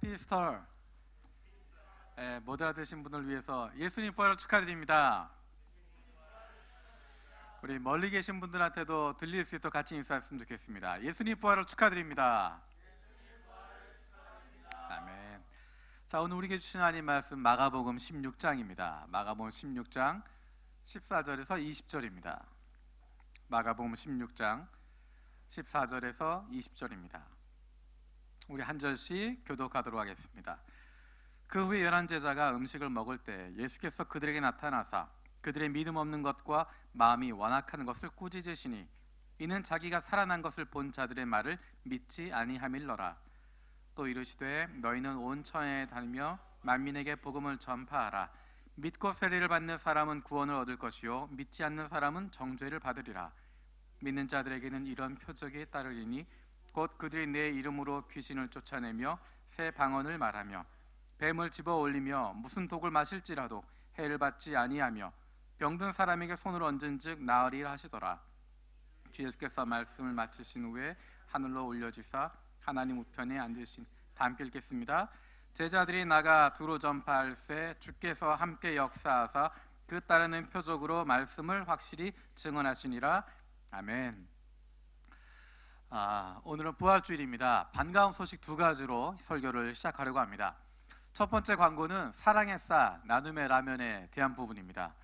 해피 이스터. 못 알아듣신 분을 위해서 예수님 부활을 축하드립니다. 우리 멀리 계신 분들한테도 들릴 수 있도록 같이 인사했으면 좋겠습니다. 예수님 부활을 축하드립니다. 아멘. 자, 오늘 우리에게 주신 하나님 말씀 마가복음 16장입니다. 마가복음 16장 14절에서 20절입니다. 마가복음 16장 14절에서 20절입니다. 우리 한 절씩 교독하도록 하겠습니다. 그 후에 11 제자가 음식을 먹을 때 예수께서 그들에게 나타나사 그들의 믿음 없는 것과 마음이 완악한 것을 꾸짖으시니 이는 자기가 살아난 것을 본 자들의 말을 믿지 아니함일러라. 또 이르시되 너희는 온 천하에 다니며 만민에게 복음을 전파하라. 믿고 세례를 받는 사람은 구원을 얻을 것이요 믿지 않는 사람은 정죄를 받으리라. 믿는 자들에게는 이런 표적이 따르리니 곧 그들이 내 이름으로 귀신을 쫓아내며 새 방언을 말하며 뱀을 집어 올리며 무슨 독을 마실지라도 해를 받지 아니하며 병든 사람에게 손을 얹은즉 나으리라 하시더라. 주 예수께서 말씀을 마치신 후에 하늘로 올려지사 하나님 우편에 앉으신. 다 함께 읽겠습니다. 제자들이 나가 두루 전파할새 주께서 함께 역사하사 그 따르는 표적으로 말씀을 확실히 증언하시니라. 아멘. 오늘은 부활주일입니다. 반가운 소식 두 가지로 설교를 시작하려고 합니다. 첫 번째 광고는 사랑의 쌀, 나눔의 라면에 대한 부분입니다.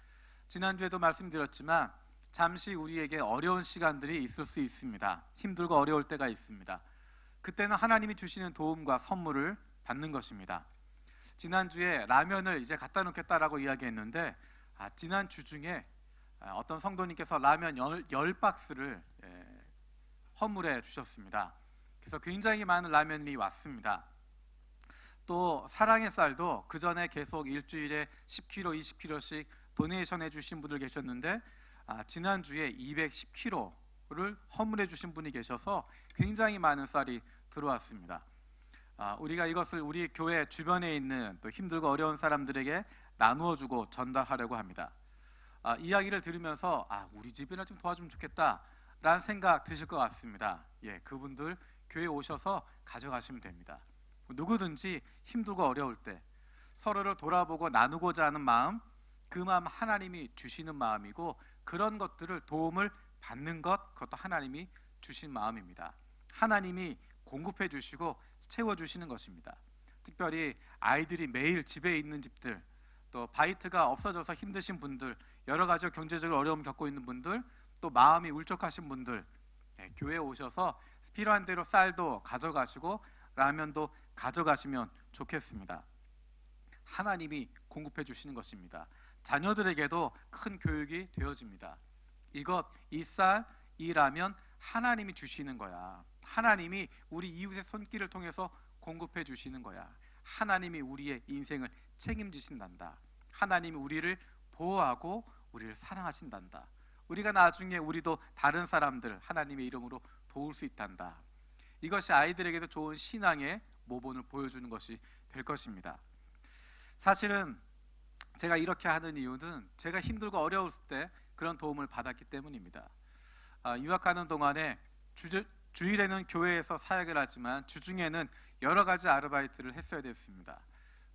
지난주에도 말씀드렸지만 잠시 우리에게 어려운 시간들이 있을 수 있습니다. 힘들고 어려울 때가 있습니다. 그때는 하나님이 주시는 도움과 선물을 받는 것입니다. 지난주에 라면을 이제 갖다 놓겠다라고 이야기했는데 지난 주 중에 어떤 성도님께서 라면 10박스를 헌물해 주셨습니다. 그래서 굉장히 많은 라면이 왔습니다. 또 사랑의 쌀도 그 전에 계속 일주일에 10kg, 20kg씩 도네이션 해주신 분들 계셨는데 지난주에 210kg를 헌물해 주신 분이 계셔서 굉장히 많은 쌀이 들어왔습니다. 우리가 이것을 우리 교회 주변에 있는 또 힘들고 어려운 사람들에게 나누어 주고 전달하려고 합니다. 이야기를 들으면서 우리 집이나 좀 도와주면 좋겠다 라는 생각 드실 것 같습니다. 그분들 교회에 오셔서 가져가시면 됩니다. 누구든지 힘들고 어려울 때 서로를 돌아보고 나누고자 하는 마음, 그 마음 하나님이 주시는 마음이고 그런 것들을 도움을 받는 것, 그것도 하나님이 주신 마음입니다. 하나님이 공급해 주시고 채워주시는 것입니다. 특별히 아이들이 매일 집에 있는 집들, 또 바이트가 없어져서 힘드신 분들, 여러 가지 경제적으로 어려움 겪고 있는 분들, 또 마음이 울적하신 분들, 교회에 오셔서 필요한 대로 쌀도 가져가시고 라면도 가져가시면 좋겠습니다. 하나님이 공급해 주시는 것입니다. 자녀들에게도 큰 교육이 되어집니다. 이 쌀, 이 라면 하나님이 주시는 거야. 하나님이 우리 이웃의 손길을 통해서 공급해 주시는 거야. 하나님이 우리의 인생을 책임지신단다. 하나님이 우리를 보호하고 우리를 사랑하신단다. 우리가 나중에 우리도 다른 사람들 하나님의 이름으로 도울 수 있단다. 이것이 아이들에게도 좋은 신앙의 모본을 보여주는 것이 될 것입니다. 사실은 제가 이렇게 하는 이유는 제가 힘들고 어려울 때 그런 도움을 받았기 때문입니다. 유학하는 동안에 주일에는 교회에서 사역을 하지만 주중에는 여러 가지 아르바이트를 했어야 됐습니다.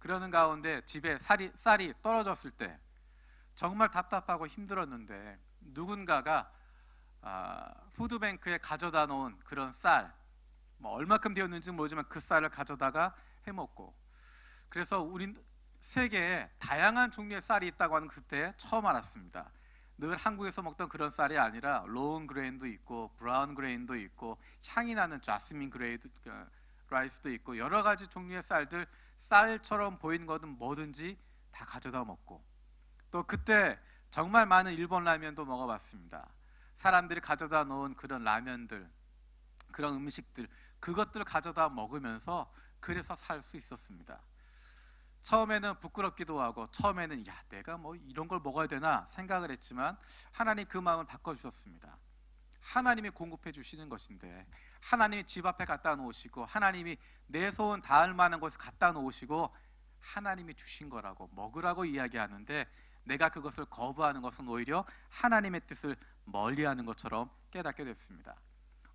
그러는 가운데 집에 쌀이 떨어졌을 때 정말 답답하고 힘들었는데 누군가가 푸드뱅크에 가져다 놓은 그런 쌀, 얼마큼 되었는지는 모르지만 그 쌀을 가져다가 해먹고, 그래서 우린 세계에 다양한 종류의 쌀이 있다고 하는 그때 처음 알았습니다. 늘 한국에서 먹던 그런 쌀이 아니라 로운 그레인도 있고 브라운 그레인도 있고 향이 나는 자스민 그레이드 라이스도 있고 여러 가지 종류의 쌀들, 쌀처럼 보이는 것은 뭐든지 다 가져다 먹고, 또 그때 정말 많은 일본 라면도 먹어봤습니다. 사람들이 가져다 놓은 그런 라면들, 그런 음식들, 그것들을 가져다 먹으면서 그래서 살 수 있었습니다. 처음에는 부끄럽기도 하고 처음에는 내가 이런 걸 먹어야 되나 생각을 했지만 하나님 그 마음을 바꿔주셨습니다. 하나님이 공급해 주시는 것인데 하나님이 집 앞에 갖다 놓으시고 하나님이 내 소원 닿을 만한 곳에 갖다 놓으시고 하나님이 주신 거라고 먹으라고 이야기하는데 내가 그것을 거부하는 것은 오히려 하나님의 뜻을 멀리하는 것처럼 깨닫게 됐습니다.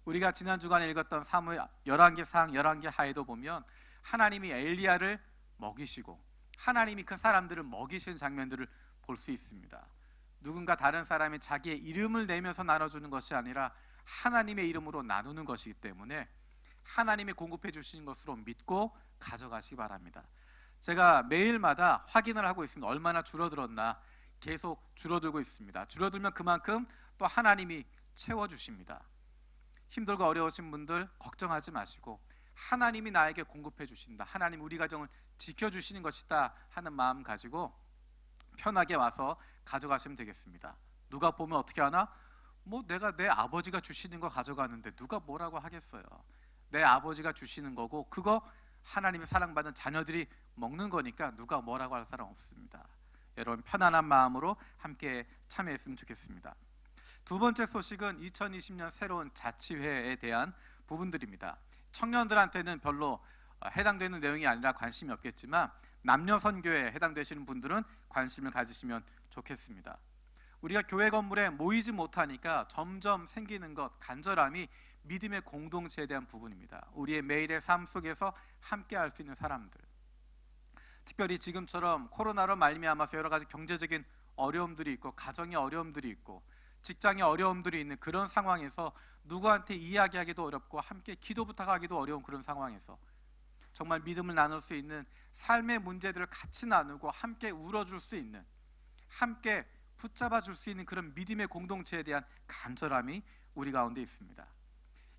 우리가 지난 주간에 읽었던 사무엘 11개 상 11개 하에도 보면 하나님이 엘리야를 먹이시고 하나님이 그 사람들을 먹이시는 장면들을 볼 수 있습니다. 누군가 다른 사람이 자기의 이름을 내면서 나눠주는 것이 아니라 하나님의 이름으로 나누는 것이기 때문에 하나님이 공급해 주시는 것으로 믿고 가져가시기 바랍니다. 제가 매일마다 확인을 하고 있습니다. 얼마나 줄어들었나. 계속 줄어들고 있습니다. 줄어들면 그만큼 또 하나님이 채워주십니다. 힘들고 어려우신 분들 걱정하지 마시고 하나님이 나에게 공급해 주신다, 하나님 우리 가정을 지켜주시는 것이다 하는 마음 가지고 편하게 와서 가져가시면 되겠습니다. 누가 보면 어떻게 하나? 내가 내 아버지가 주시는 거 가져가는데 누가 뭐라고 하겠어요. 내 아버지가 주시는 거고 그거 하나님의 사랑받는 자녀들이 먹는 거니까 누가 뭐라고 할 사람 없습니다. 여러분 편안한 마음으로 함께 참여했으면 좋겠습니다. 두 번째 소식은 2020년 새로운 자치회에 대한 부분들입니다. 청년들한테는 별로 해당되는 내용이 아니라 관심이 없겠지만 남녀 선교에 해당되시는 분들은 관심을 가지시면 좋겠습니다. 우리가 교회 건물에 모이지 못하니까 점점 생기는 것, 간절함이 믿음의 공동체에 대한 부분입니다. 우리의 매일의 삶 속에서 함께 할 수 있는 사람들, 특별히 지금처럼 코로나로 말미암아서 여러 가지 경제적인 어려움들이 있고 가정의 어려움들이 있고 직장의 어려움들이 있는 그런 상황에서 누구한테 이야기하기도 어렵고 함께 기도 부탁하기도 어려운 그런 상황에서 정말 믿음을 나눌 수 있는 삶의 문제들을 같이 나누고 함께 울어줄 수 있는, 함께 붙잡아 줄 수 있는 그런 믿음의 공동체에 대한 간절함이 우리 가운데 있습니다.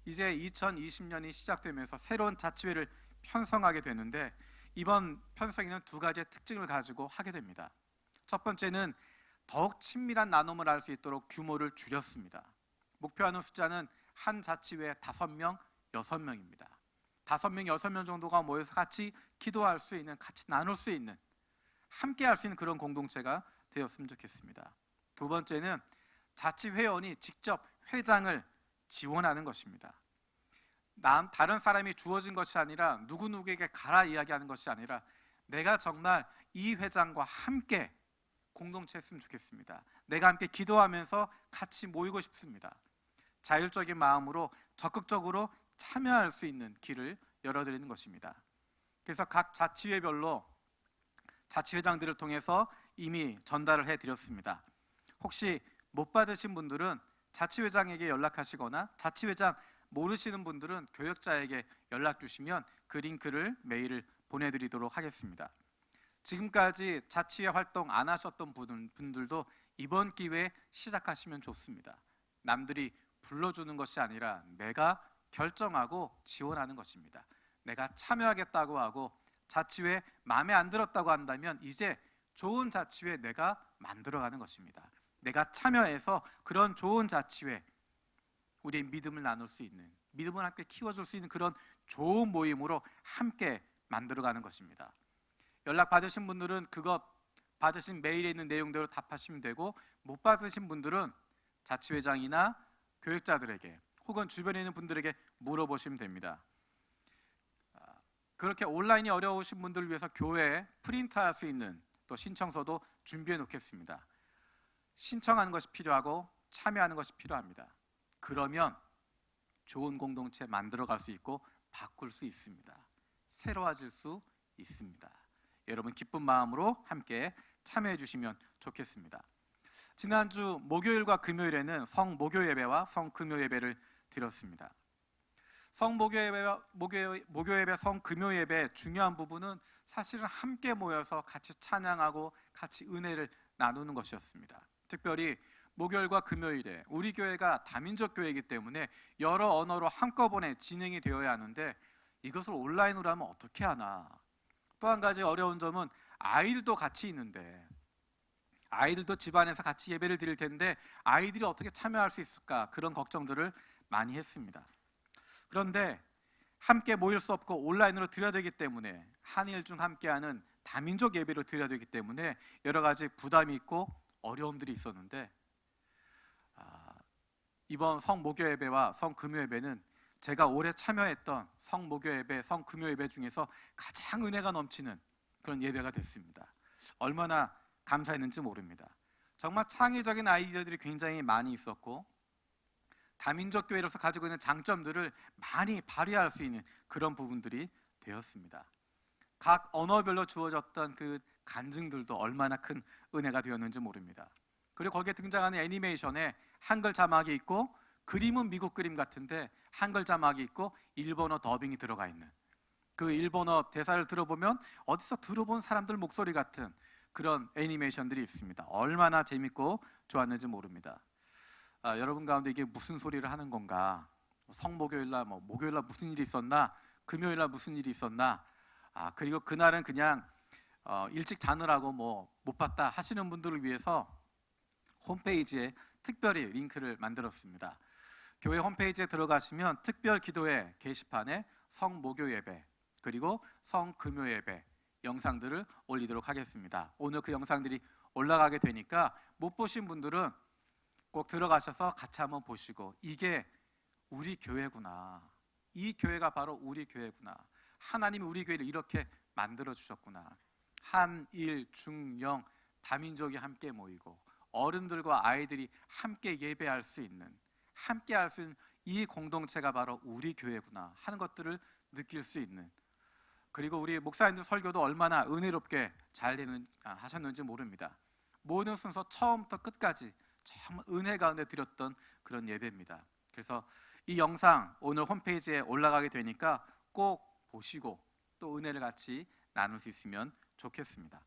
이제 2020년이 시작되면서 새로운 자치회를 편성하게 되는데 이번 편성에는 두 가지의 특징을 가지고 하게 됩니다. 첫 번째는 더욱 친밀한 나눔을 할 수 있도록 규모를 줄였습니다. 목표하는 숫자는 한 자치회에 5명, 6명입니다. 5명, 6명 정도가 모여서 같이 기도할 수 있는, 같이 나눌 수 있는, 함께 할 수 있는 그런 공동체가 되었으면 좋겠습니다. 두 번째는 자치회원이 직접 회장을 지원하는 것입니다. 다른 사람이 주어진 것이 아니라 누구누구에게 가라 이야기하는 것이 아니라 내가 정말 이 회장과 함께 공동체 했으면 좋겠습니다. 내가 함께 기도하면서 같이 모이고 싶습니다. 자율적인 마음으로 적극적으로 참여할 수 있는 길을 열어드리는 것입니다. 그래서 각 자치회별로 자치회장들을 통해서 이미 전달을 해드렸습니다. 혹시 못 받으신 분들은 자치회장에게 연락하시거나 자치회장 모르시는 분들은 교역자에게 연락 주시면 그 링크를 메일을 보내드리도록 하겠습니다. 지금까지 자치회 활동 안 하셨던 분들도 이번 기회에 시작하시면 좋습니다. 남들이 불러주는 것이 아니라 내가 결정하고 지원하는 것입니다. 내가 참여하겠다고 하고 자치회 마음에 안 들었다고 한다면 이제 좋은 자치회 내가 만들어가는 것입니다. 내가 참여해서 그런 좋은 자치회, 우리의 믿음을 나눌 수 있는, 믿음을 함께 키워줄 수 있는 그런 좋은 모임으로 함께 만들어가는 것입니다. 연락 받으신 분들은 그것 받으신 메일에 있는 내용대로 답하시면 되고 못 받으신 분들은 자치회장이나 교육자들에게 혹은 주변에 있는 분들에게 물어보시면 됩니다. 그렇게 온라인이 어려우신 분들을 위해서 교회에 프린트할 수 있는 또 신청서도 준비해 놓겠습니다. 신청하는 것이 필요하고 참여하는 것이 필요합니다. 그러면 좋은 공동체 만들어갈 수 있고 바꿀 수 있습니다. 새로워질 수 있습니다. 여러분 기쁜 마음으로 함께 참여해 주시면 좋겠습니다. 지난주 목요일과 금요일에는 성목요 예배와 성금요 예배를 드렸습니다. 성목요 예배와 목요 예배, 성금요 예배의 중요한 부분은 사실은 함께 모여서 같이 찬양하고 같이 은혜를 나누는 것이었습니다. 특별히 목요일과 금요일에 우리 교회가 다민족 교회이기 때문에 여러 언어로 한꺼번에 진행이 되어야 하는데 이것을 온라인으로 하면 어떻게 하나. 또 한 가지 어려운 점은 아이들도 같이 있는데 아이들도 집안에서 같이 예배를 드릴 텐데 아이들이 어떻게 참여할 수 있을까, 그런 걱정들을 많이 했습니다. 그런데 함께 모일 수 없고 온라인으로 드려야 되기 때문에 한일 중 함께하는 다민족 예배로 드려야 되기 때문에 여러 가지 부담이 있고 어려움들이 있었는데 이번 성목요 예배와 성금요 예배는 제가 올해 참여했던 성목요 예배, 성금요 예배 중에서 가장 은혜가 넘치는 그런 예배가 됐습니다. 얼마나 감사했는지 모릅니다. 정말 창의적인 아이디어들이 굉장히 많이 있었고 다민족 교회로서 가지고 있는 장점들을 많이 발휘할 수 있는 그런 부분들이 되었습니다. 각 언어별로 주어졌던 그 간증들도 얼마나 큰 은혜가 되었는지 모릅니다. 그리고 거기에 등장하는 애니메이션에 한글 자막이 있고, 그림은 미국 그림 같은데 한글 자막이 있고 일본어 더빙이 들어가 있는, 그 일본어 대사를 들어보면 어디서 들어본 사람들 목소리 같은 그런 애니메이션들이 있습니다. 얼마나 재밌고 좋았는지 모릅니다. 여러분 가운데 이게 무슨 소리를 하는 건가? 성목요일날 목요일날 무슨 일이 있었나? 금요일날 무슨 일이 있었나? 그리고 그날은 그냥 일찍 자느라고 못 봤다 하시는 분들을 위해서 홈페이지에 특별히 링크를 만들었습니다. 교회 홈페이지에 들어가시면 특별 기도회 게시판에 성목요 예배 그리고 성금요 예배 영상들을 올리도록 하겠습니다. 오늘 그 영상들이 올라가게 되니까 못 보신 분들은 꼭 들어가셔서 같이 한번 보시고, 이게 우리 교회구나, 이 교회가 바로 우리 교회구나, 하나님이 우리 교회를 이렇게 만들어 주셨구나, 한일 중영 다민족이 함께 모이고 어른들과 아이들이 함께 예배할 수 있는, 함께 할 수 있는 이 공동체가 바로 우리 교회구나 하는 것들을 느낄 수 있는, 그리고 우리 목사님들 설교도 얼마나 은혜롭게 잘 하셨는지 모릅니다. 모든 순서 처음부터 끝까지 정말 은혜 가운데 드렸던 그런 예배입니다. 그래서 이 영상 오늘 홈페이지에 올라가게 되니까 꼭 보시고 또 은혜를 같이 나눌 수 있으면 좋겠습니다.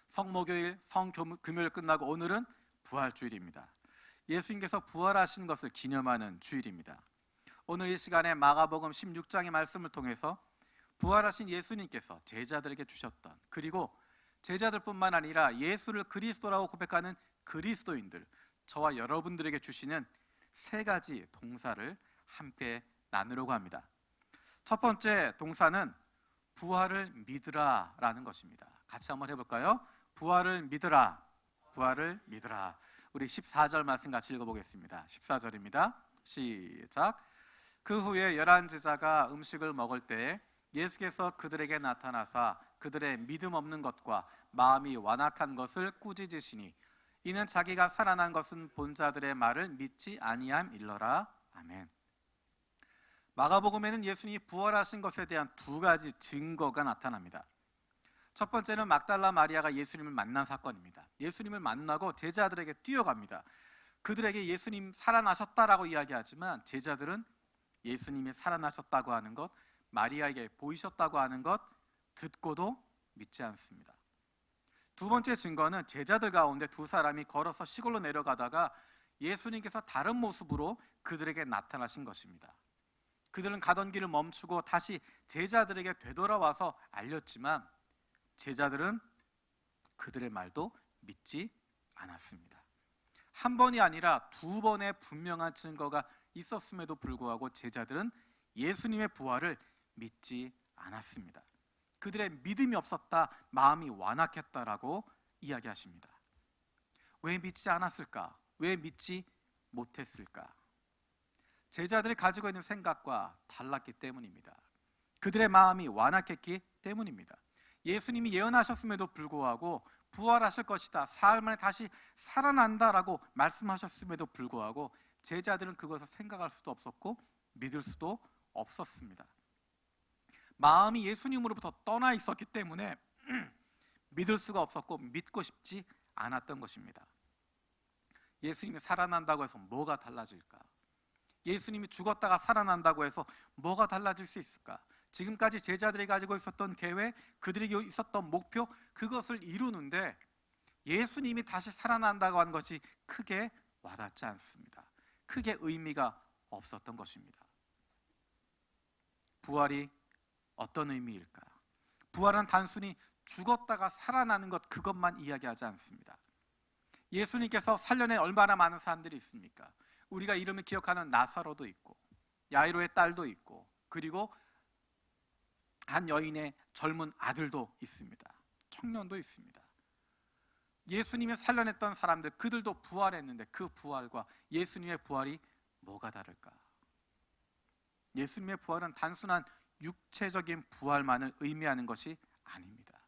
성목요일, 성금요일 끝나고 오늘은 부활주일입니다. 예수님께서 부활하신 것을 기념하는 주일입니다. 오늘 이 시간에 마가복음 16장의 말씀을 통해서 부활하신 예수님께서 제자들에게 주셨던, 그리고 제자들뿐만 아니라 예수를 그리스도라고 고백하는 그리스도인들, 저와 여러분들에게 주시는 세 가지 동사를 함께 나누려고 합니다. 첫 번째 동사는 부활을 믿으라 라는 것입니다. 같이 한번 해볼까요? 부활을 믿으라, 부활을 믿으라. 우리 14절 말씀 같이 읽어보겠습니다. 14절입니다. 시작. 그 후에 11 제자가 음식을 먹을 때 예수께서 그들에게 나타나사 그들의 믿음 없는 것과 마음이 완악한 것을 꾸짖으시니, 이는 자기가 살아난 것은 본 자들의 말을 믿지 아니함일러라. 아멘. 마가복음에는 예수님이 부활하신 것에 대한 두 가지 증거가 나타납니다. 첫 번째는 막달라 마리아가 예수님을 만난 사건입니다. 예수님을 만나고 제자들에게 뛰어갑니다. 그들에게 예수님 살아나셨다라고 이야기하지만 제자들은 예수님이 살아나셨다고 하는 것, 마리아에게 보이셨다고 하는 것 듣고도 믿지 않습니다. 두 번째 증거는 제자들 가운데 두 사람이 걸어서 시골로 내려가다가 예수님께서 다른 모습으로 그들에게 나타나신 것입니다. 그들은 가던 길을 멈추고 다시 제자들에게 되돌아와서 알렸지만 제자들은 그들의 말도 믿지 않았습니다. 한 번이 아니라 두 번의 분명한 증거가 있었음에도 불구하고 제자들은 예수님의 부활을 믿지 않았습니다. 그들의 믿음이 없었다, 마음이 완악했다라고 이야기하십니다. 왜 믿지 않았을까? 왜 믿지 못했을까? 제자들이 가지고 있는 생각과 달랐기 때문입니다. 그들의 마음이 완악했기 때문입니다. 예수님이 예언하셨음에도 불구하고 부활하실 것이다, 사흘 만에 다시 살아난다라고 말씀하셨음에도 불구하고 제자들은 그것을 생각할 수도 없었고 믿을 수도 없었습니다. 마음이 예수님으로부터 떠나 있었기 때문에 믿을 수가 없었고 믿고 싶지 않았던 것입니다. 예수님이 살아난다고 해서 뭐가 달라질까? 예수님이 죽었다가 살아난다고 해서 뭐가 달라질 수 있을까? 지금까지 제자들이 가지고 있었던 계획, 그들이 있었던 목표, 그것을 이루는데 예수님이 다시 살아난다고 하는 것이 크게 와닿지 않습니다. 크게 의미가 없었던 것입니다. 부활이 어떤 의미일까? 부활은 단순히 죽었다가 살아나는 것, 그것만 이야기하지 않습니다. 예수님께서 살려낸 얼마나 많은 사람들이 있습니까? 우리가 이름을 기억하는 나사로도 있고 야이로의 딸도 있고, 그리고 한 여인의 젊은 아들도 있습니다. 청년도 있습니다. 예수님이 살려냈던 사람들, 그들도 부활했는데 그 부활과 예수님의 부활이 뭐가 다를까? 예수님의 부활은 단순한 육체적인 부활만을 의미하는 것이 아닙니다.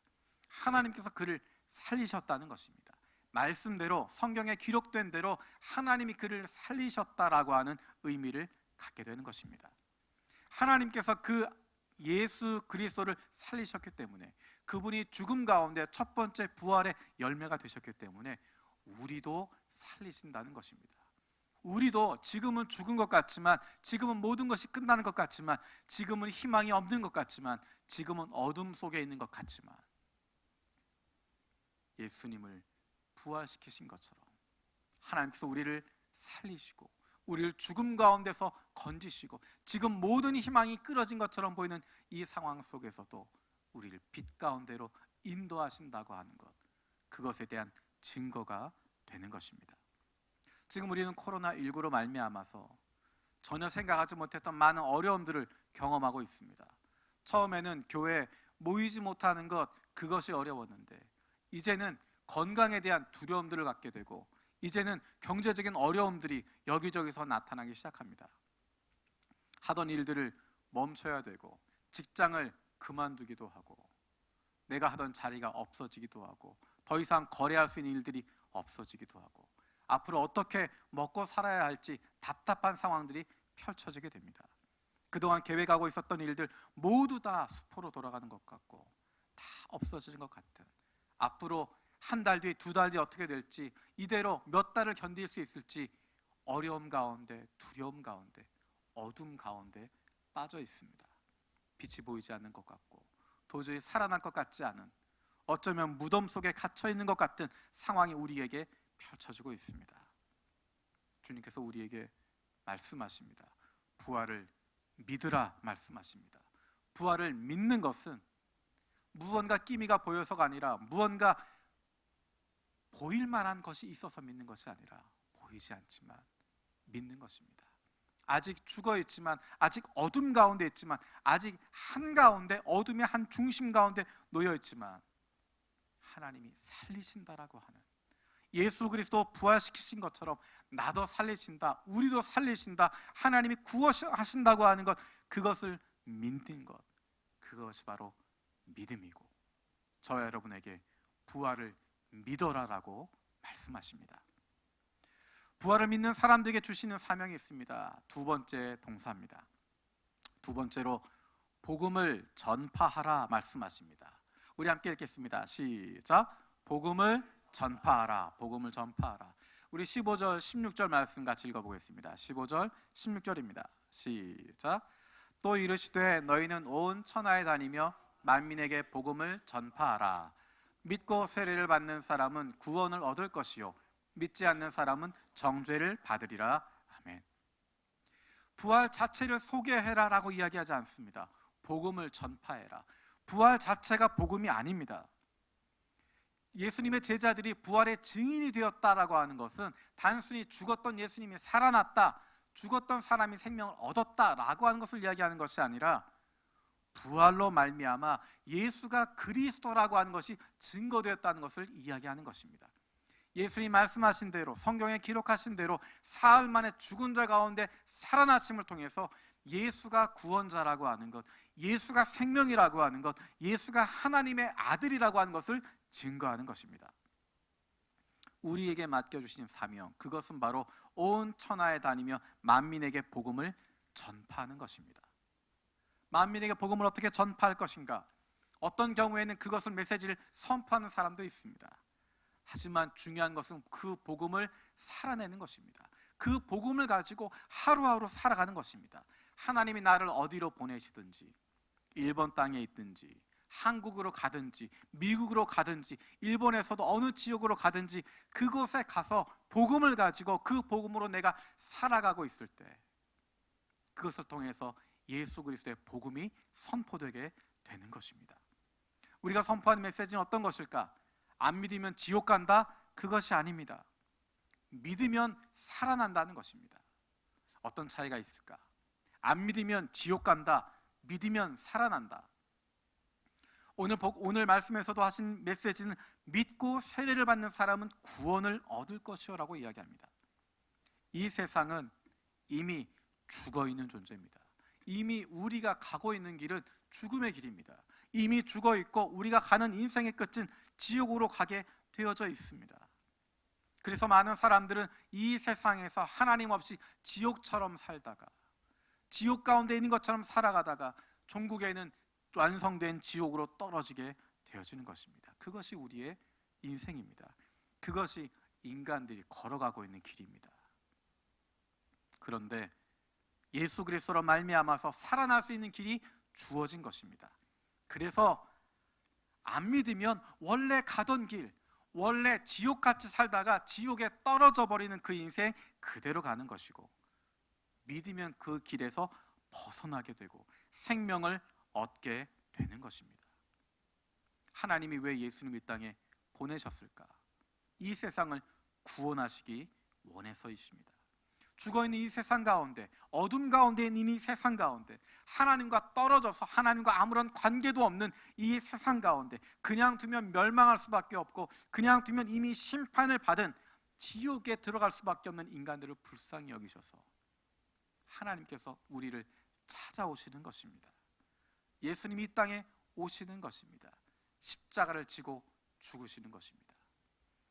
하나님께서 그를 살리셨다는 것입니다. 말씀대로, 성경에 기록된 대로 하나님이 그를 살리셨다라고 하는 의미를 갖게 되는 것입니다. 하나님께서 그 예수 그리스도를 살리셨기 때문에, 그분이 죽음 가운데 첫 번째 부활의 열매가 되셨기 때문에 우리도 살리신다는 것입니다. 우리도 지금은 죽은 것 같지만, 지금은 모든 것이 끝나는 것 같지만, 지금은 희망이 없는 것 같지만, 지금은 어둠 속에 있는 것 같지만, 예수님을 부활시키신 것처럼 하나님께서 우리를 살리시고 우리를 죽음 가운데서 건지시고, 지금 모든 희망이 끊어진 것처럼 보이는 이 상황 속에서도 우리를 빛 가운데로 인도하신다고 하는 것, 그것에 대한 증거가 되는 것입니다. 지금 우리는 코로나19로 말미암아서 전혀 생각하지 못했던 많은 어려움들을 경험하고 있습니다. 처음에는 교회에 모이지 못하는 것, 그것이 어려웠는데, 이제는 건강에 대한 두려움들을 갖게 되고, 이제는 경제적인 어려움들이 여기저기서 나타나기 시작합니다. 하던 일들을 멈춰야 되고, 직장을 그만두기도 하고, 내가 하던 자리가 없어지기도 하고, 더 이상 거래할 수 있는 일들이 없어지기도 하고, 앞으로 어떻게 먹고 살아야 할지 답답한 상황들이 펼쳐지게 됩니다. 그동안 계획하고 있었던 일들 모두 다 수포로 돌아가는 것 같고, 다 없어지는 것 같은, 앞으로 한 달 뒤, 두 달 뒤 어떻게 될지, 이대로 몇 달을 견딜 수 있을지 어려움 가운데, 두려움 가운데, 어둠 가운데 빠져 있습니다. 빛이 보이지 않는 것 같고, 도저히 살아날 것 같지 않은, 어쩌면 무덤 속에 갇혀 있는 것 같은 상황이 우리에게 펼쳐지고 있습니다. 주님께서 우리에게 말씀하십니다. 부활을 믿으라 말씀하십니다. 부활을 믿는 것은 무언가 끼미가 보여서가 아니라, 무언가 보일 만한 것이 있어서 믿는 것이 아니라, 보이지 않지만 믿는 것입니다. 아직 죽어 있지만, 아직 어둠 가운데 있지만, 아직 한가운데, 어둠의 한 중심 가운데 놓여 있지만 하나님이 살리신다라고 하는, 예수 그리스도 부활시키신 것처럼 나도 살리신다, 우리도 살리신다, 하나님이 구원하신다고 하는 것, 그것을 믿는 것, 그것이 바로 믿음이고, 저와 여러분에게 부활을 믿어라라고 말씀하십니다. 부활을 믿는 사람들에게 주시는 사명이 있습니다. 두 번째 동사입니다. 두 번째로 복음을 전파하라 말씀하십니다. 우리 함께 읽겠습니다. 시작. 복음을 전파하라, 복음을 전파하라. 우리 15절 16절 말씀 같이 읽어보겠습니다. 15절 16절입니다. 시작. 또 이르시되 너희는 온 천하에 다니며 만민에게 복음을 전파하라. 믿고 세례를 받는 사람은 구원을 얻을 것이요 믿지 않는 사람은 정죄를 받으리라. 아멘. 부활 자체를 소개해라라고 이야기하지 않습니다. 복음을 전파해라. 부활 자체가 복음이 아닙니다. 예수님의 제자들이 부활의 증인이 되었다라고 하는 것은 단순히 죽었던 예수님이 살아났다, 죽었던 사람이 생명을 얻었다라고 하는 것을 이야기하는 것이 아니라, 부활로 말미암아 예수가 그리스도라고 하는 것이 증거되었다는 것을 이야기하는 것입니다. 예수님 말씀하신 대로, 성경에 기록하신 대로 사흘 만에 죽은 자 가운데 살아나심을 통해서 예수가 구원자라고 하는 것, 예수가 생명이라고 하는 것, 예수가 하나님의 아들이라고 하는 것을 증거하는 것입니다. 우리에게 맡겨주신 사명, 그것은 바로 온 천하에 다니며 만민에게 복음을 전파하는 것입니다. 만민에게 복음을 어떻게 전파할 것인가? 어떤 경우에는 그것을, 메시지를 선포하는 사람도 있습니다. 하지만 중요한 것은 그 복음을 살아내는 것입니다. 그 복음을 가지고 하루하루 살아가는 것입니다. 하나님이 나를 어디로 보내시든지, 일본 땅에 있든지, 한국으로 가든지, 미국으로 가든지, 일본에서도 어느 지역으로 가든지, 그곳에 가서 복음을 가지고 그 복음으로 내가 살아가고 있을 때, 그것을 통해서 예수 그리스도의 복음이 선포되게 되는 것입니다. 우리가 선포하는 메시지는 어떤 것일까? 안 믿으면 지옥 간다? 그것이 아닙니다. 믿으면 살아난다는 것입니다. 어떤 차이가 있을까? 안 믿으면 지옥 간다, 믿으면 살아난다. 오늘 말씀에서도 하신 메시지는 믿고 세례를 받는 사람은 구원을 얻을 것이요라고 이야기합니다. 이 세상은 이미 죽어 있는 존재입니다. 이미 우리가 가고 있는 길은 죽음의 길입니다. 이미 죽어 있고 우리가 가는 인생의 끝은 지옥으로 가게 되어져 있습니다. 그래서 많은 사람들은 이 세상에서 하나님 없이 지옥처럼 살다가, 지옥 가운데 있는 것처럼 살아가다가 종국에는 완성된 지옥으로 떨어지게 되어지는 것입니다. 그것이 우리의 인생입니다. 그것이 인간들이 걸어가고 있는 길입니다. 그런데 예수 그리스도로 말미암아서 살아날 수 있는 길이 주어진 것입니다. 그래서 안 믿으면 원래 가던 길, 원래 지옥같이 살다가 지옥에 떨어져 버리는 그 인생 그대로 가는 것이고, 믿으면 그 길에서 벗어나게 되고 생명을 얻게 되는 것입니다. 하나님이 왜 예수님을 이 땅에 보내셨을까? 이 세상을 구원하시기 원해서이십니다. 죽어있는 이 세상 가운데, 어둠 가운데 있는 이 세상 가운데, 하나님과 떨어져서 하나님과 아무런 관계도 없는 이 세상 가운데 그냥 두면 멸망할 수밖에 없고, 그냥 두면 이미 심판을 받은 지옥에 들어갈 수밖에 없는 인간들을 불쌍히 여기셔서 하나님께서 우리를 찾아오시는 것입니다. 예수님이 이 땅에 오시는 것입니다. 십자가를 지고 죽으시는 것입니다.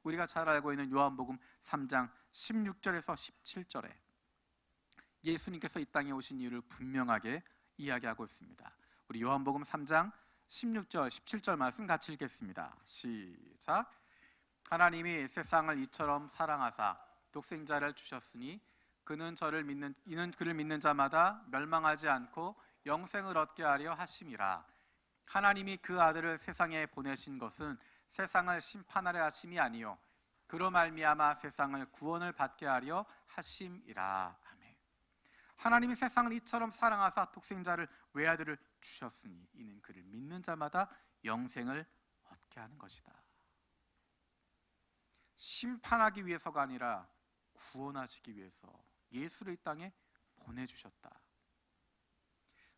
우리가 잘 알고 있는 요한복음 3장 16절에서 17절에 예수님께서 이 땅에 오신 이유를 분명하게 이야기하고 있습니다. 우리 요한복음 3장 16절, 17절 말씀 같이 읽겠습니다. 시작. 하나님이 세상을 이처럼 사랑하사 독생자를 주셨으니 이는 그를 믿는 자마다 멸망하지 않고 영생을 얻게 하려 하심이라. 하나님이 그 아들을 세상에 보내신 것은 세상을 심판하려 하심이 아니요 그로 말미암아 세상을 구원을 받게 하려 하심이라. 아멘. 하나님이 세상을 이처럼 사랑하사 독생자를 외아들을 주셨으니 이는 그를 믿는 자마다 영생을 얻게 하는 것이다. 심판하기 위해서가 아니라 구원하시기 위해서 예수를 이 땅에 보내주셨다.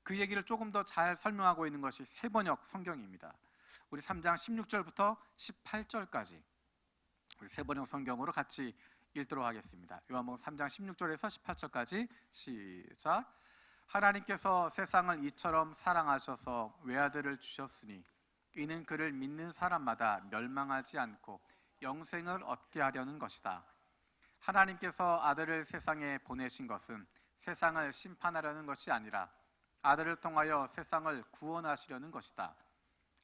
그 얘기를 조금 더 잘 설명하고 있는 것이 세번역 성경입니다. 우리 3장 16절부터 18절까지 우리 세번역 성경으로 같이 읽도록 하겠습니다. 요한복음 3장 16절에서 18절까지 시작. 하나님께서 세상을 이처럼 사랑하셔서 외아들을 주셨으니 이는 그를 믿는 사람마다 멸망하지 않고 영생을 얻게 하려는 것이다. 하나님께서 아들을 세상에 보내신 것은 세상을 심판하려는 것이 아니라 아들을 통하여 세상을 구원하시려는 것이다.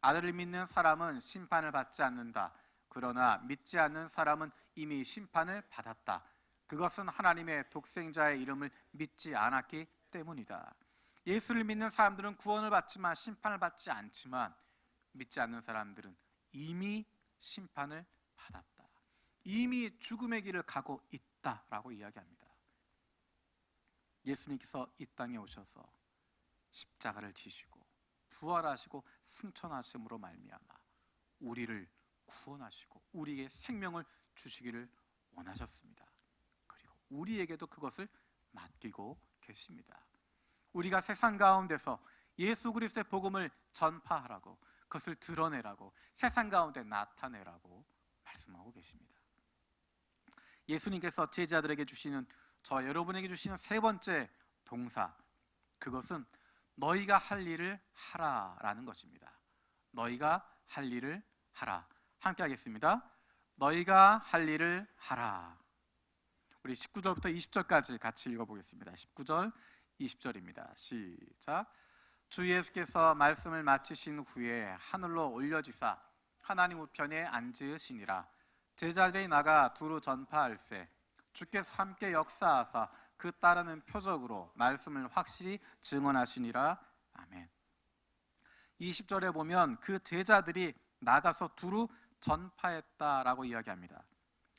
아들을 믿는 사람은 심판을 받지 않는다. 그러나 믿지 않는 사람은 이미 심판을 받았다. 그것은 하나님의 독생자의 이름을 믿지 않았기 때문이다. 예수를 믿는 사람들은 구원을 받지만 심판을 받지 않지만 믿지 않는 사람들은 이미 심판을 받았다. 이미 죽음의 길을 가고 있다라고 이야기합니다. 예수님께서 이 땅에 오셔서 십자가를 지시고 부활하시고 승천하심으로 말미암아 우리를 구원하시고 우리에게 생명을 주시기를 원하셨습니다. 그리고 우리에게도 그것을 맡기고 계십니다. 우리가 세상 가운데서 예수 그리스도의 복음을 전파하라고, 그것을 드러내라고, 세상 가운데 나타내라고 말씀하고 계십니다. 예수님께서 제자들에게 주시는, 저 여러분에게 주시는 세 번째 동사, 그것은 너희가 할 일을 하라라는 것입니다. 너희가 할 일을 하라. 함께 하겠습니다. 너희가 할 일을 하라. 우리 19절부터 20절까지 같이 읽어보겠습니다. 19절, 20절입니다. 시작. 주 예수께서 말씀을 마치신 후에 하늘로 올려주사 하나님 우편에 앉으시니라. 제자들이 나가 두루 전파할세 주께서 함께 역사하사 그 따르는 표적으로 말씀을 확실히 증언하시니라. 아멘. 20절에 보면 그 제자들이 나가서 두루 전파했다라고 이야기합니다.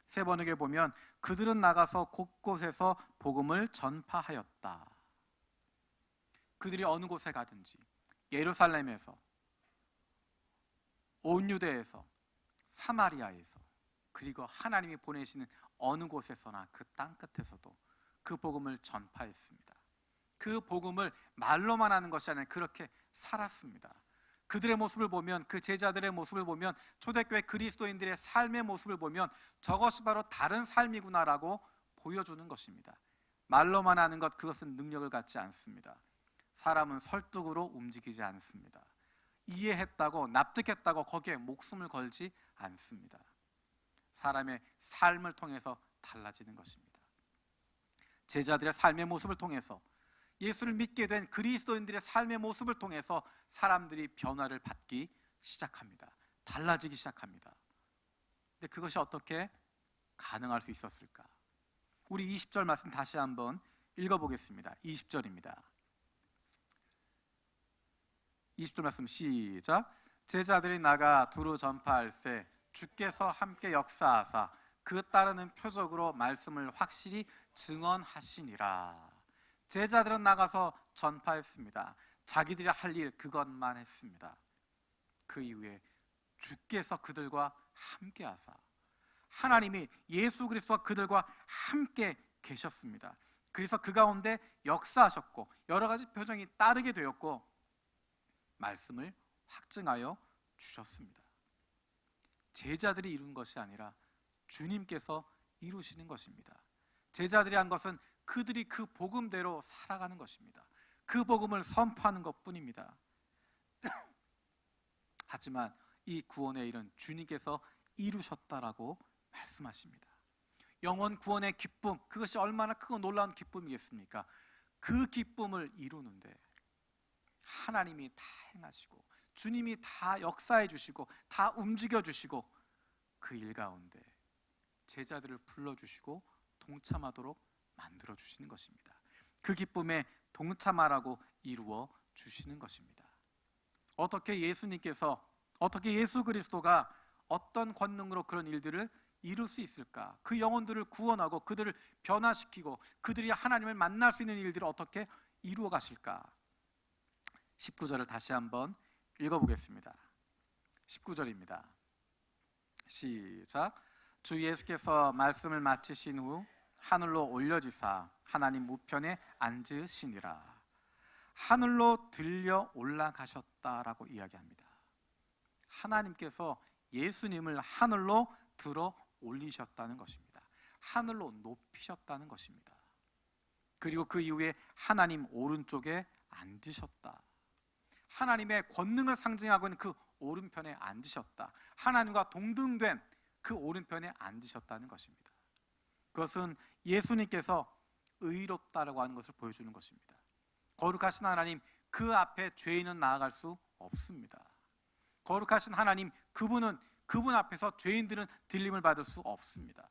세 번역에 보면 그들은 나가서 곳곳에서 복음을 전파하였다. 그들이 어느 곳에 가든지, 예루살렘에서, 온 유대에서, 사마리아에서, 그리고 하나님이 보내시는 어느 곳에서나 그 땅끝에서도 그 복음을 전파했습니다. 그 복음을 말로만 하는 것이 아니라 그렇게 살았습니다. 그들의 모습을 보면, 그 제자들의 모습을 보면, 초대교회 그리스도인들의 삶의 모습을 보면 저것이 바로 다른 삶이구나라고 보여주는 것입니다. 말로만 하는 것, 그것은 능력을 갖지 않습니다. 사람은 설득으로 움직이지 않습니다. 이해했다고, 납득했다고 거기에 목숨을 걸지 않습니다. 사람의 삶을 통해서 달라지는 것입니다. 제자들의 삶의 모습을 통해서 예수를 믿게 된 그리스도인들의 삶의 모습을 통해서 사람들이 변화를 받기 시작합니다. 달라지기 시작합니다. 근데 그것이 어떻게 가능할 수 있었을까? 우리 20절 말씀 다시 한번 읽어보겠습니다. 20절입니다. 20절 말씀 시작. 제자들이 나가 두루 전파할세 주께서 함께 역사하사 그 따르는 표적으로 말씀을 확실히 증언하시니라. 제자들은 나가서 전파했습니다. 자기들이 할 일 그것만 했습니다. 그 이후에 주께서 그들과 함께 하사, 하나님이 예수 그리스도와 그들과 함께 계셨습니다. 그래서 그 가운데 역사하셨고 여러 가지 표정이 따르게 되었고 말씀을 확증하여 주셨습니다. 제자들이 이룬 것이 아니라 주님께서 이루시는 것입니다. 제자들이 한 것은 그들이 그 복음대로 살아가는 것입니다. 그 복음을 선포하는 것뿐입니다. 하지만 이 구원의 일은 주님께서 이루셨다라고 말씀하십니다. 영원 구원의 기쁨, 그것이 얼마나 크고 놀라운 기쁨이겠습니까? 그 기쁨을 이루는데 하나님이 다 행하시고 주님이 다 역사해 주시고 다 움직여 주시고 그 일 가운데 제자들을 불러주시고 동참하도록 만들어 주시는 것입니다. 그 기쁨에 동참하라고 이루어 주시는 것입니다. 어떻게 예수님께서, 어떻게 예수 그리스도가 어떤 권능으로 그런 일들을 이룰 수 있을까? 그 영혼들을 구원하고 그들을 변화시키고 그들이 하나님을 만날 수 있는 일들을 어떻게 이루어 가실까? 19절을 다시 한번 읽어보겠습니다. 19절입니다. 시작. 주 예수께서 말씀을 마치신 후 하늘로 올려지사 하나님 우편에 앉으시니라. 하늘로 들려 올라가셨다라고 이야기합니다. 하나님께서 예수님을 하늘로 들어 올리셨다는 것입니다. 하늘로 높이셨다는 것입니다. 그리고 그 이후에 하나님 오른쪽에 앉으셨다. 하나님의 권능을 상징하고 있는 그 오른편에 앉으셨다. 하나님과 동등된 그 오른편에 앉으셨다는 것입니다. 그것은 예수님께서 의롭다라고 하는 것을 보여주는 것입니다. 거룩하신 하나님, 그 앞에 죄인은 나아갈 수 없습니다. 거룩하신 하나님, 그분 앞에서 죄인들은 들림을 받을 수 없습니다.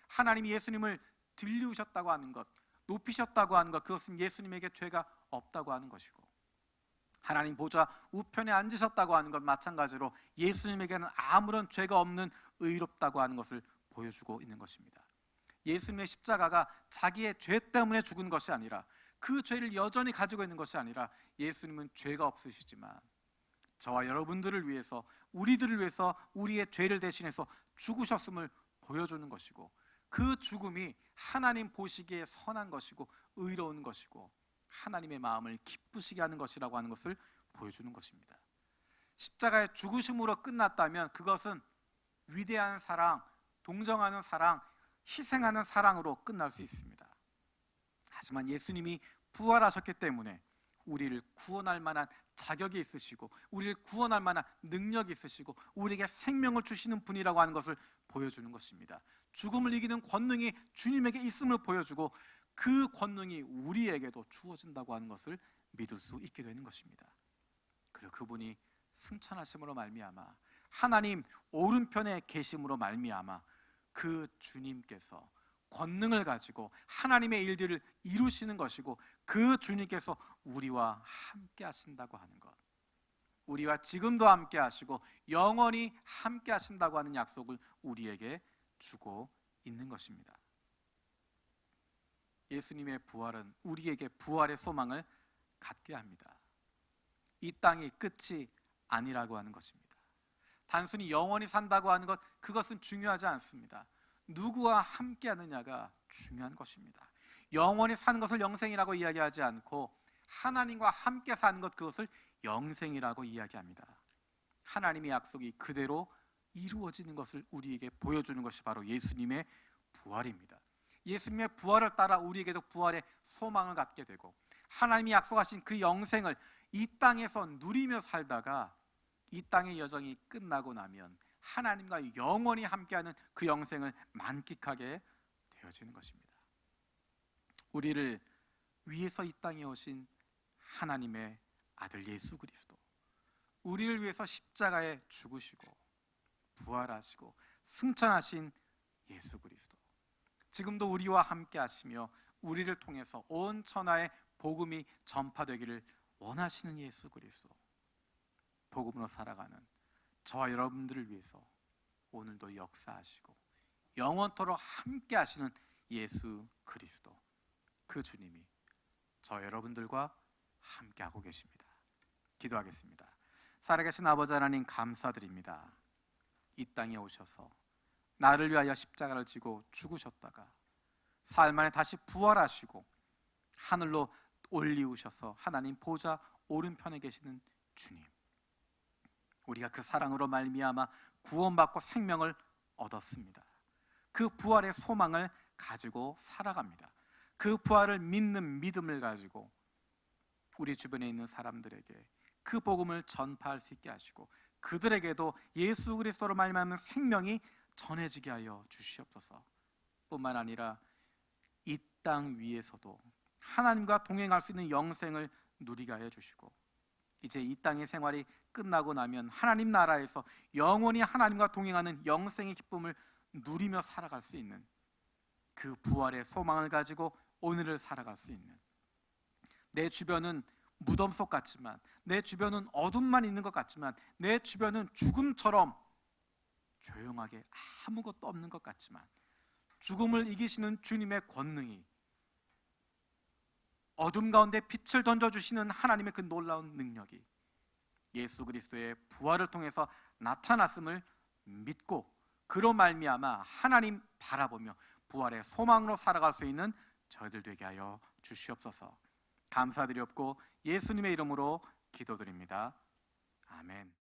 하나님이 예수님을 들리우셨다고 하는 것, 높이셨다고 하는 것, 그것은 예수님에게 죄가 없다고 하는 것이고, 하나님 보좌 우편에 앉으셨다고 하는 것 마찬가지로 예수님에게는 아무런 죄가 없는 의롭다고 하는 것을 보여주고 있는 것입니다. 예수님의 십자가가 자기의 죄 때문에 죽은 것이 아니라, 그 죄를 여전히 가지고 있는 것이 아니라, 예수님은 죄가 없으시지만 저와 여러분들을 위해서, 우리들을 위해서 우리의 죄를 대신해서 죽으셨음을 보여주는 것이고, 그 죽음이 하나님 보시기에 선한 것이고 의로운 것이고 하나님의 마음을 기쁘시게 하는 것이라고 하는 것을 보여주는 것입니다. 십자가의 죽으심으로 끝났다면 그것은 위대한 사랑, 동정하는 사랑, 희생하는 사랑으로 끝날 수 있습니다. 하지만 예수님이 부활하셨기 때문에 우리를 구원할 만한 자격이 있으시고 우리를 구원할 만한 능력이 있으시고 우리에게 생명을 주시는 분이라고 하는 것을 보여주는 것입니다. 죽음을 이기는 권능이 주님에게 있음을 보여주고 그 권능이 우리에게도 주어진다고 하는 것을 믿을 수 있게 되는 것입니다. 그리고 그분이 승천하심으로 말미암아 하나님 오른편에 계심으로 말미암아 그 주님께서 권능을 가지고 하나님의 일들을 이루시는 것이고 그 주님께서 우리와 함께 하신다고 하는 것, 우리와 지금도 함께 하시고 영원히 함께 하신다고 하는 약속을 우리에게 주고 있는 것입니다. 예수님의 부활은 우리에게 부활의 소망을 갖게 합니다. 이 땅이 끝이 아니라고 하는 것입니다. 단순히 영원히 산다고 하는 것, 그것은 중요하지 않습니다. 누구와 함께 하느냐가 중요한 것입니다. 영원히 사는 것을 영생이라고 이야기하지 않고 하나님과 함께 사는 것, 그것을 영생이라고 이야기합니다. 하나님의 약속이 그대로 이루어지는 것을 우리에게 보여주는 것이 바로 예수님의 부활입니다. 예수님의 부활을 따라 우리에게도 부활의 소망을 갖게 되고 하나님이 약속하신 그 영생을 이 땅에서 누리며 살다가 이 땅의 여정이 끝나고 나면 하나님과 영원히 함께하는 그 영생을 만끽하게 되어지는 것입니다. 우리를 위해서 이 땅에 오신 하나님의 아들 예수 그리스도, 우리를 위해서 십자가에 죽으시고 부활하시고 승천하신 예수 그리스도, 지금도 우리와 함께 하시며 우리를 통해서 온 천하에 복음이 전파되기를 원하시는 예수 그리스도, 복음으로 살아가는 저와 여러분들을 위해서 오늘도 역사하시고 영원토록 함께 하시는 예수 그리스도, 그 주님이 저 여러분들과 함께하고 계십니다. 기도하겠습니다. 살아계신 아버지 하나님, 감사드립니다. 이 땅에 오셔서 나를 위하여 십자가를 지고 죽으셨다가 사흘 만에 다시 부활하시고 하늘로 올리우셔서 하나님 보좌 오른편에 계시는 주님, 우리가 그 사랑으로 말미암아 구원받고 생명을 얻었습니다. 그 부활의 소망을 가지고 살아갑니다. 그 부활을 믿는 믿음을 가지고 우리 주변에 있는 사람들에게 그 복음을 전파할 수 있게 하시고 그들에게도 예수 그리스도로 말미암은 생명이 전해지게 하여 주시옵소서. 뿐만 아니라 이 땅 위에서도 하나님과 동행할 수 있는 영생을 누리게 하여 주시고, 이제 이 땅의 생활이 끝나고 나면 하나님 나라에서 영원히 하나님과 동행하는 영생의 기쁨을 누리며 살아갈 수 있는 그 부활의 소망을 가지고 오늘을 살아갈 수 있는, 내 주변은 무덤 속 같지만, 내 주변은 어둠만 있는 것 같지만, 내 주변은 죽음처럼 조용하게 아무것도 없는 것 같지만 죽음을 이기시는 주님의 권능이, 어둠 가운데 빛을 던져주시는 하나님의 그 놀라운 능력이 예수 그리스도의 부활을 통해서 나타났음을 믿고 그로 말미암아 하나님 바라보며 부활의 소망으로 살아갈 수 있는 저희들 되게 하여 주시옵소서. 감사드리옵고 예수님의 이름으로 기도드립니다. 아멘.